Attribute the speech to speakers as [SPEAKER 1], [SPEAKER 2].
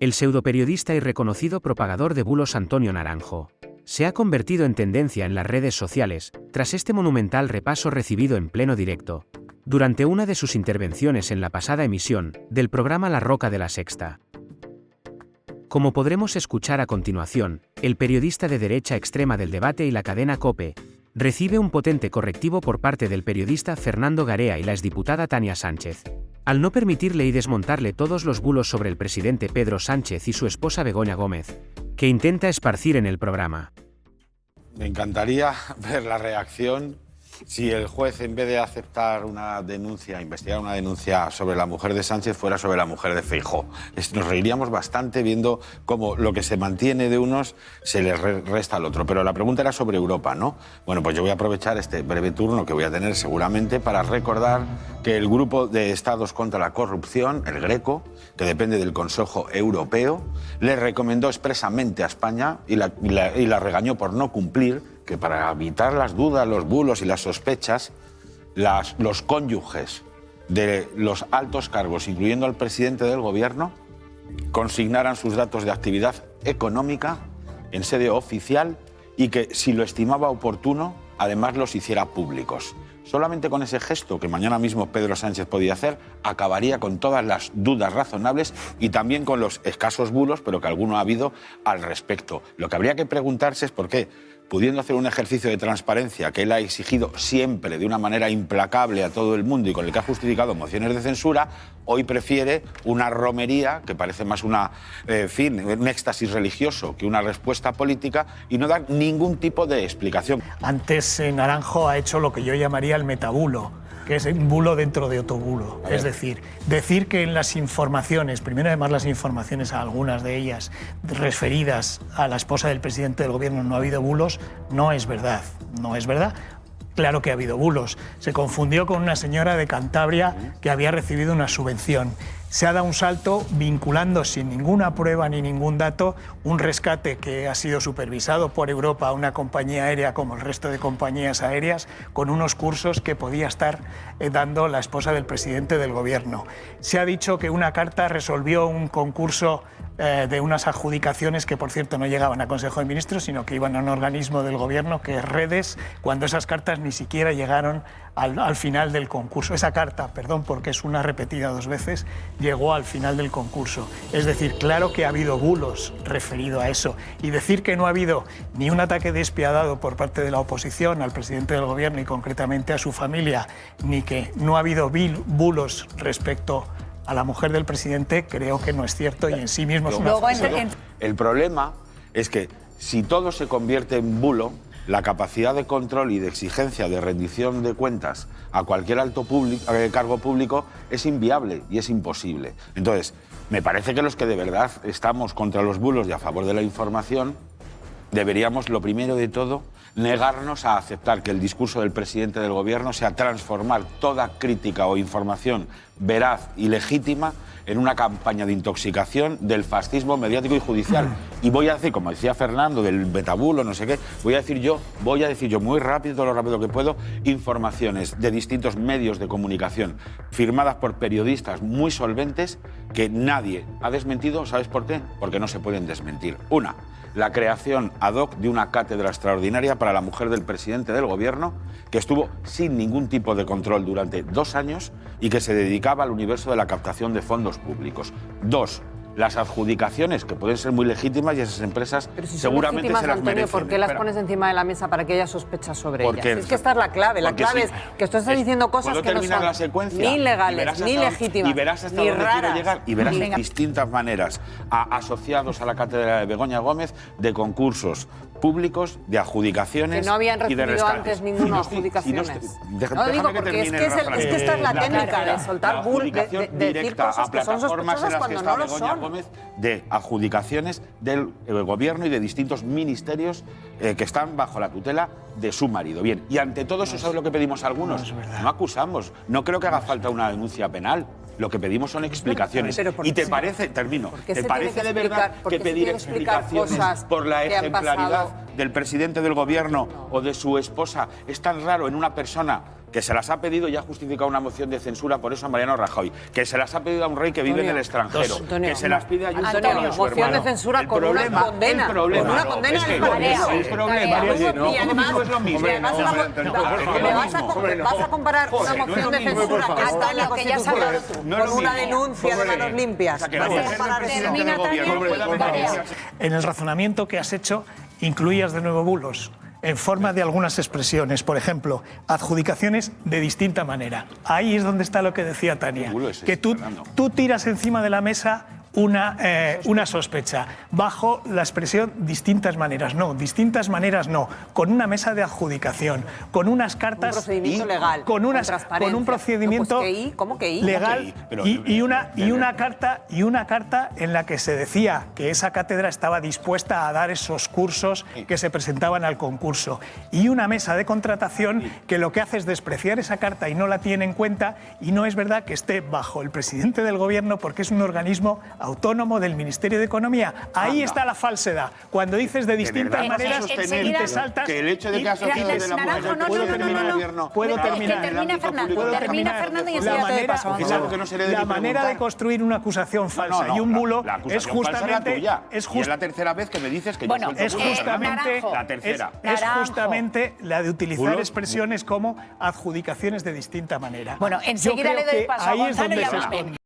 [SPEAKER 1] El pseudoperiodista y reconocido propagador de bulos Antonio Naranjo se ha convertido en tendencia en las redes sociales tras este monumental repaso recibido en pleno directo durante una de sus intervenciones en la pasada emisión del programa La Roca de la Sexta. Como podremos escuchar a continuación, el periodista de derecha extrema del Debate y la cadena COPE recibe un potente correctivo por parte del periodista Fernando Garea y la exdiputada Tania Sánchez, al no permitirle y desmontarle todos los bulos sobre el presidente Pedro Sánchez y su esposa Begoña Gómez, que intenta esparcir en el programa.
[SPEAKER 2] Me encantaría ver la reacción si el juez, en vez de aceptar una denuncia, investigar una denuncia sobre la mujer de Sánchez, fuera sobre la mujer de Feijóo. Nos reiríamos bastante viendo cómo lo que se mantiene de unos se les resta al otro. Pero la pregunta era sobre Europa, ¿no? Bueno, pues yo voy a aprovechar este breve turno que voy a tener seguramente para recordar que el Grupo de Estados contra la Corrupción, el GRECO, que depende del Consejo Europeo, le recomendó expresamente a España y la regañó por no cumplir que para evitar las dudas, los bulos y las sospechas, los cónyuges de los altos cargos, incluyendo al presidente del gobierno, consignaran sus datos de actividad económica en sede oficial y que, si lo estimaba oportuno, además los hiciera públicos. Solamente con ese gesto que mañana mismo Pedro Sánchez podía hacer, acabaría con todas las dudas razonables y también con los escasos bulos, pero que alguno ha habido al respecto. Lo que habría que preguntarse es por qué, pudiendo hacer un ejercicio de transparencia que él ha exigido siempre de una manera implacable a todo el mundo y con el que ha justificado mociones de censura, hoy prefiere una romería que parece más un éxtasis religioso que una respuesta política y no da ningún tipo de explicación.
[SPEAKER 3] Antes Naranjo ha hecho lo que yo llamaría el metabulo, que es un bulo dentro de otro bulo. Es decir que en las informaciones, primero además las informaciones, a algunas de ellas referidas a la esposa del presidente del gobierno, no ha habido bulos, no es verdad. No es verdad. Claro que ha habido bulos. Se confundió con una señora de Cantabria que había recibido una subvención. Se ha dado un salto vinculando sin ninguna prueba ni ningún dato un rescate que ha sido supervisado por Europa a una compañía aérea como el resto de compañías aéreas con unos cursos que podía estar dando la esposa del presidente del gobierno. Se ha dicho que una carta resolvió un concurso de unas adjudicaciones que, por cierto, no llegaban a Consejo de Ministros, sino que iban a un organismo del gobierno que es Redes, cuando esas cartas ni siquiera llegaron al final del concurso. Esa carta, perdón, porque es una repetida 2 veces, llegó al final del concurso. Es decir, claro que ha habido bulos referido a eso. Y decir que no ha habido ni un ataque despiadado por parte de la oposición al presidente del gobierno y concretamente a su familia, ni que no ha habido bulos respecto a la mujer del presidente, creo que no es cierto y en sí mismo es una falsedad.
[SPEAKER 2] El problema es que si todo se convierte en bulo, la capacidad de control y de exigencia de rendición de cuentas a cualquier alto cargo público es inviable y es imposible. Entonces, me parece que los que de verdad estamos contra los bulos y a favor de la información, deberíamos, lo primero de todo, negarnos a aceptar que el discurso del presidente del gobierno sea transformar toda crítica o información veraz y legítima en una campaña de intoxicación del fascismo mediático y judicial. Y voy a decir, como decía Fernando, del metabulo, no sé qué, voy a decir yo muy rápido, todo lo rápido que puedo, informaciones de distintos medios de comunicación firmadas por periodistas muy solventes que nadie ha desmentido. ¿Sabes por qué? Porque no se pueden desmentir. Una, la creación ad hoc de una cátedra extraordinaria para la mujer del presidente del gobierno, que estuvo sin ningún tipo de control durante 2 años y que se dedicaba al universo de la captación de fondos públicos. 2, las adjudicaciones, que pueden ser muy legítimas y esas empresas seguramente se las merecen.
[SPEAKER 4] ¿Por qué las pones encima de la mesa para que haya sospechas sobre ellas?
[SPEAKER 2] Porque
[SPEAKER 4] Es que esta es la clave. La clave es que tú estás diciendo cosas que no son
[SPEAKER 2] la secuencia?
[SPEAKER 4] ni legales, ni legítimas,
[SPEAKER 2] y verás hasta
[SPEAKER 4] ni
[SPEAKER 2] dónde
[SPEAKER 4] raras.
[SPEAKER 2] quiero llegar y verás distintas maneras asociados a la cátedra de Begoña Gómez de concursos públicos, de adjudicaciones
[SPEAKER 4] que no habían
[SPEAKER 2] y de
[SPEAKER 4] recibido
[SPEAKER 2] rescates.
[SPEAKER 4] antes ninguna adjudicaciones.
[SPEAKER 2] No
[SPEAKER 4] digo porque es que esta es la técnica de soltar
[SPEAKER 2] adjudicación
[SPEAKER 4] de decir cosas que son sospechosas cuando no lo son.
[SPEAKER 2] Gómez de adjudicaciones del gobierno y de distintos ministerios que están bajo la tutela de su marido. Bien, y ante todo eso, ¿sabes lo que pedimos algunos? No acusamos. No creo que haga falta una denuncia penal. Lo que pedimos son explicaciones. ¿Y te parece, termino, te parece de verdad que pedir explicaciones por la ejemplaridad del presidente del gobierno o de su esposa es tan raro en una persona que se las ha pedido y ha justificado una moción de censura por eso a Mariano Rajoy, que se las ha pedido a un rey que vive en el extranjero, que se las pide a Ayuso a su
[SPEAKER 4] moción
[SPEAKER 2] hermano.
[SPEAKER 4] de censura con una condena. Con una condena
[SPEAKER 2] es que
[SPEAKER 4] al Congreso.
[SPEAKER 2] el problema
[SPEAKER 4] Y además, vas a comparar una moción de censura que está en la Constitución con una denuncia de manos limpias.
[SPEAKER 3] En el razonamiento que has hecho, incluías de nuevo bulos en forma de algunas expresiones, por ejemplo, adjudicaciones de distinta manera. Ahí es donde está lo que decía Tania, que tú tiras encima de la mesa una sospecha, bajo la expresión distintas maneras. No, distintas maneras no, con una mesa de adjudicación, con unas cartas...
[SPEAKER 4] Un procedimiento legal,
[SPEAKER 3] con un procedimiento legal y una carta en la que se decía que esa cátedra estaba dispuesta a dar esos cursos que se presentaban al concurso. Y una mesa de contratación que lo que hace es despreciar esa carta y no la tiene en cuenta, y no es verdad que esté bajo el presidente del gobierno porque es un organismo autónomo del Ministerio de Economía. Ahí está la falsedad. Cuando dices de distintas maneras y te saltas...
[SPEAKER 2] Que el hecho de que asociación de la mujer puedo terminar.
[SPEAKER 3] Puedo terminar. La manera de construir una acusación falsa y un bulo es justamente...
[SPEAKER 2] Y es la tercera vez que me dices que
[SPEAKER 3] bueno,
[SPEAKER 2] yo
[SPEAKER 3] es justamente
[SPEAKER 2] la tercera.
[SPEAKER 3] Es justamente la de utilizar expresiones como adjudicaciones de distinta manera.
[SPEAKER 5] Bueno, enseguida le doy paso a Gonzalo y a Rubén.